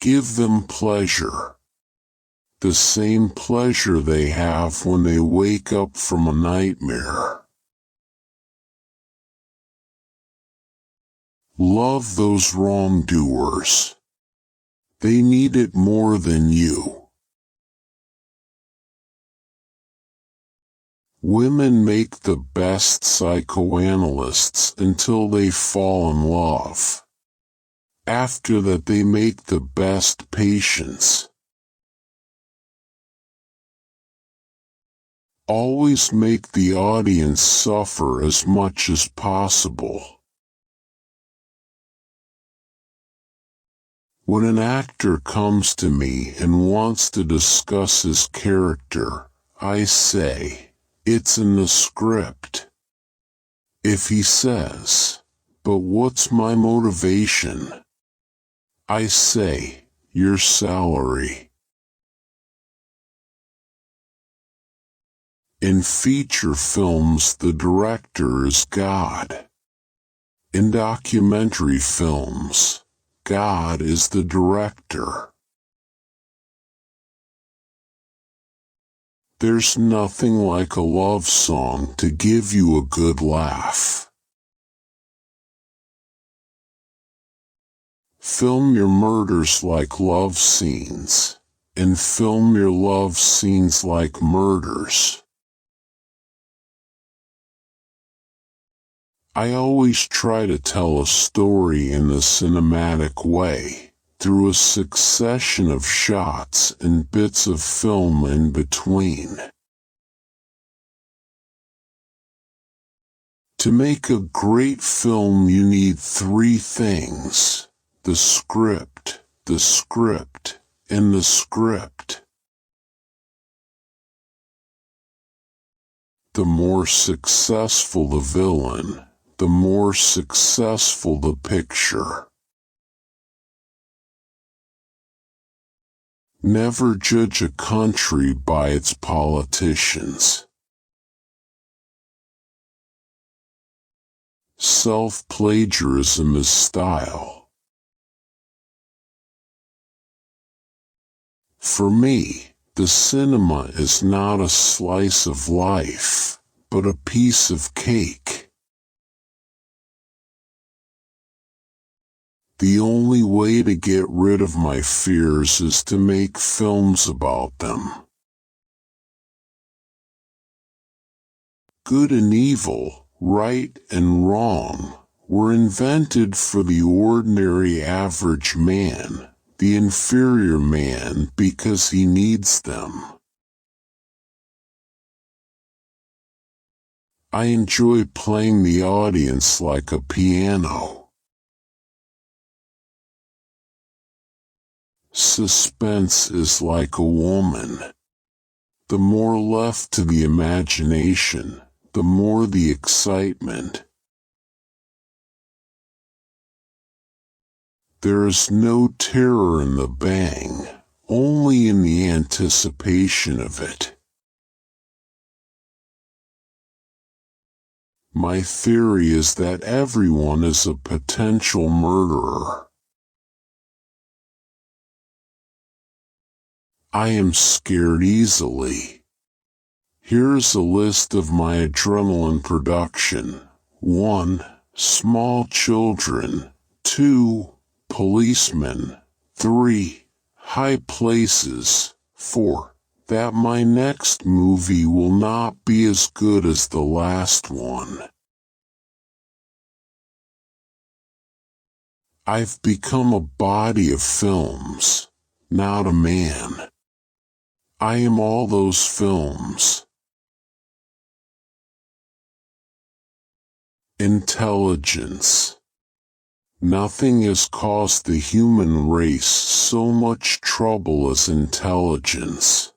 Give them pleasure. The same pleasure they have when they wake up from a nightmare. Love those wrongdoers. They need it more than you. Women make the best psychoanalysts until they fall in love. After that they make the best patients. Always make the audience suffer as much as possible. When an actor comes to me and wants to discuss his character, I say, it's in the script. If he says, but what's my motivation? I say, your salary. In feature films, the director is God. In documentary films, God is the director. There's nothing like a love song to give you a good laugh. Film your murders like love scenes, and film your love scenes like murders. I always try to tell a story in a cinematic way, through a succession of shots and bits of film in between. To make a great film you need three things: the script, and the script. The more successful the villain, the more successful the picture. Never judge a country by its politicians. Self-plagiarism is style. For me, the cinema is not a slice of life, but a piece of cake. The only way to get rid of my fears is to make films about them. Good and evil, right and wrong, were invented for the ordinary average man, the inferior man, because he needs them. I enjoy playing the audience like a piano. Suspense is like a woman. The more left to the imagination, the more the excitement. There is no terror in the bang, only in the anticipation of it. My theory is that everyone is a potential murderer. I am scared easily. Here's a list of my adrenaline production. 1. Small children. 2. Policemen. 3. High places. 4. That my next movie will not be as good as the last one. I've become a body of films, not a man. I am all those films. Intelligence. Nothing has caused the human race so much trouble as intelligence.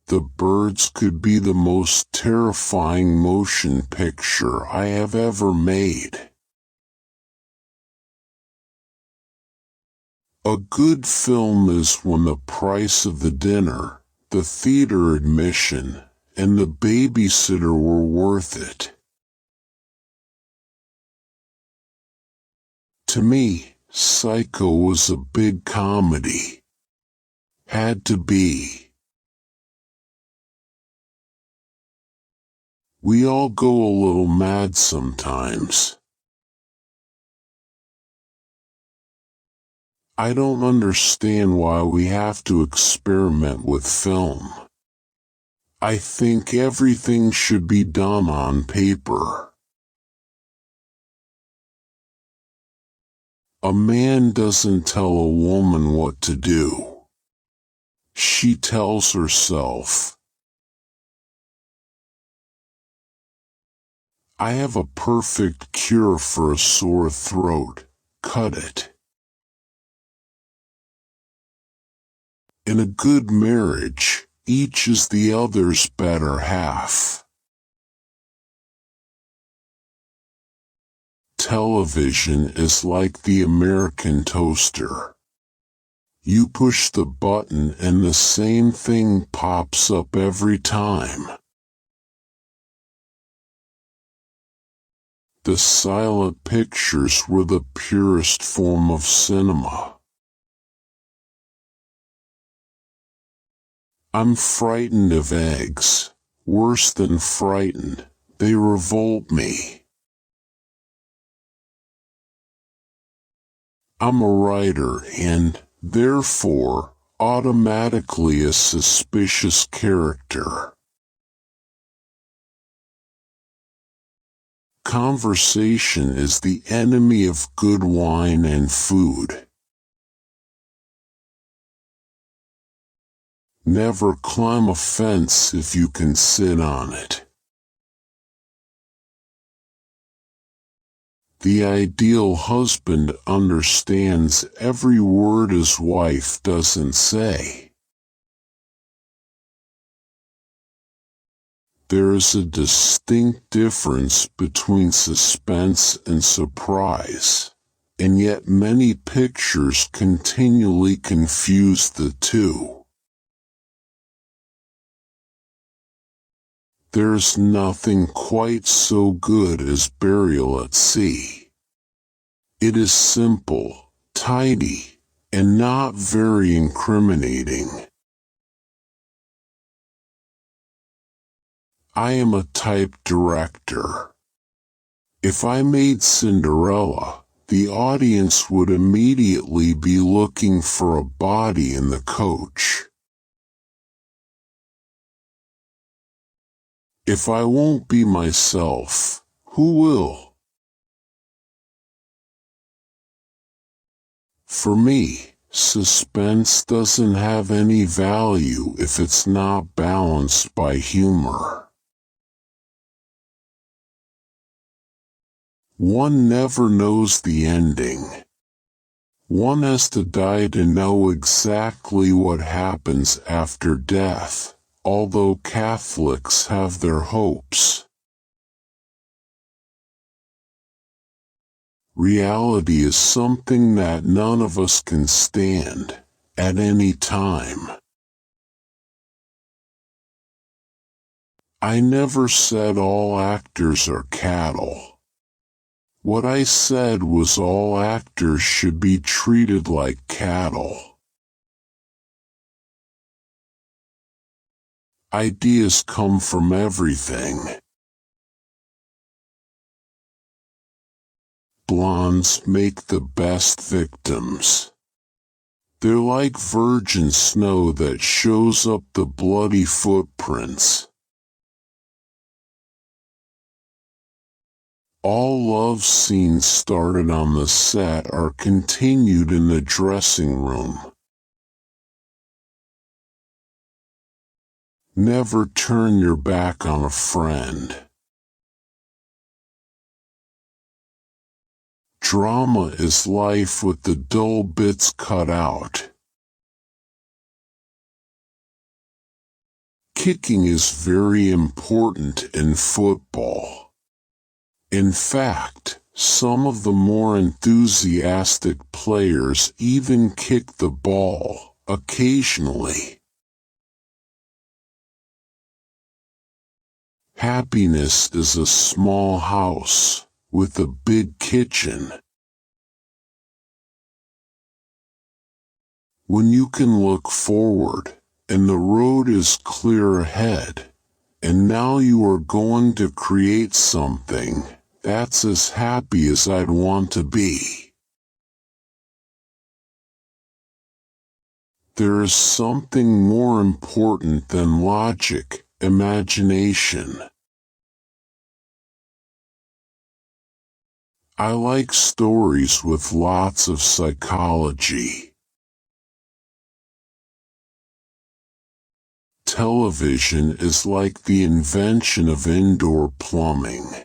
The Birds could be the most terrifying motion picture I have ever made. A good film is when the price of the dinner, the theater admission, and the babysitter were worth it. To me, Psycho was a big comedy. Had to be. We all go a little mad sometimes. I don't understand why we have to experiment with film. I think everything should be done on paper. A man doesn't tell a woman what to do. She tells herself. I have a perfect cure for a sore throat. Cut it. In a good marriage, each is the other's better half. Television is like the American toaster. You push the button and the same thing pops up every time. The silent pictures were the purest form of cinema. I'm frightened of eggs. Worse than frightened, they revolt me. I'm a writer and, therefore, automatically a suspicious character. Conversation is the enemy of good wine and food. Never climb a fence if you can sit on it. The ideal husband understands every word his wife doesn't say. There is a distinct difference between suspense and surprise, and yet many pictures continually confuse the two. There's nothing quite so good as Burial at Sea. It is simple, tidy, and not very incriminating. I am a type director. If I made Cinderella, the audience would immediately be looking for a body in the coach. If I won't be myself, who will? For me, suspense doesn't have any value if it's not balanced by humor. One never knows the ending. One has to die to know exactly what happens after death, although Catholics have their hopes. Reality is something that none of us can stand, at any time. I never said all actors are cattle. What I said was all actors should be treated like cattle. Ideas come from everything. Blondes make the best victims. They're like virgin snow that shows up the bloody footprints. All love scenes started on the set are continued in the dressing room. Never turn your back on a friend. Drama is life with the dull bits cut out. Kicking is very important in football. In fact, some of the more enthusiastic players even kick the ball, occasionally. Happiness is a small house with a big kitchen. When you can look forward, and the road is clear ahead, and now you are going to create something that's as happy as I'd want to be. There is something more important than logic, imagination. I like stories with lots of psychology. Television is like the invention of indoor plumbing.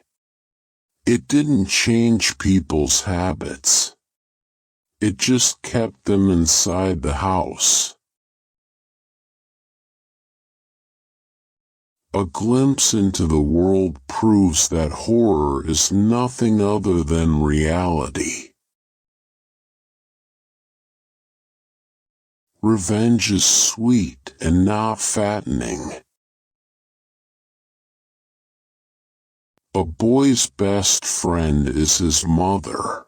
It didn't change people's habits. It just kept them inside the house. A glimpse into the world proves that horror is nothing other than reality. Revenge is sweet and not fattening. A boy's best friend is his mother.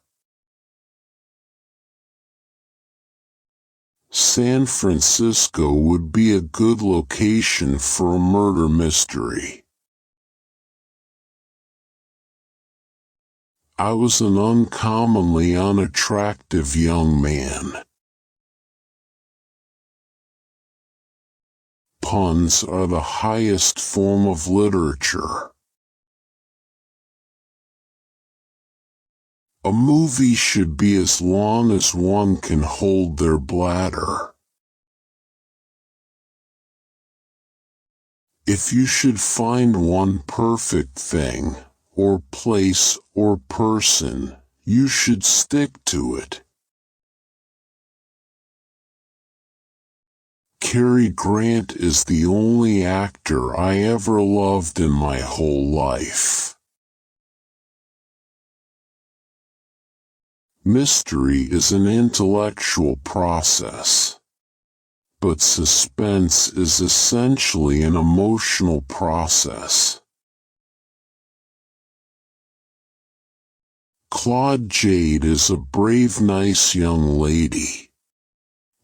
San Francisco would be a good location for a murder mystery. I was an uncommonly unattractive young man. Puns are the highest form of literature. A movie should be as long as one can hold their bladder. If you should find one perfect thing, or place, or person, you should stick to it. Cary Grant is the only actor I ever loved in my whole life. Mystery is an intellectual process, but suspense is essentially an emotional process. Claude Jade is a brave, nice young lady,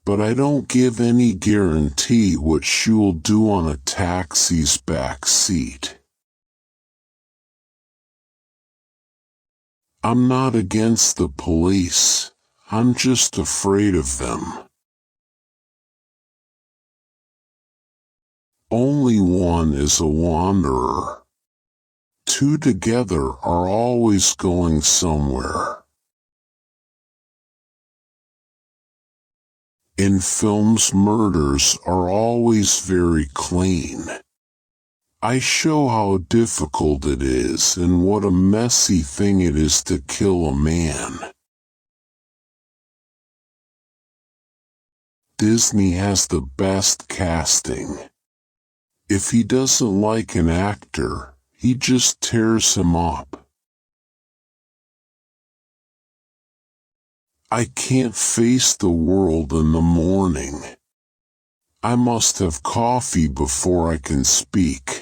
but I don't give any guarantee what she will do on a taxi's back seat. I'm not against the police, I'm just afraid of them. Only one is a wanderer. Two together are always going somewhere. In films, murders are always very clean. I show how difficult it is and what a messy thing it is to kill a man. Disney has the best casting. If he doesn't like an actor, he just tears him up. I can't face the world in the morning. I must have coffee before I can speak.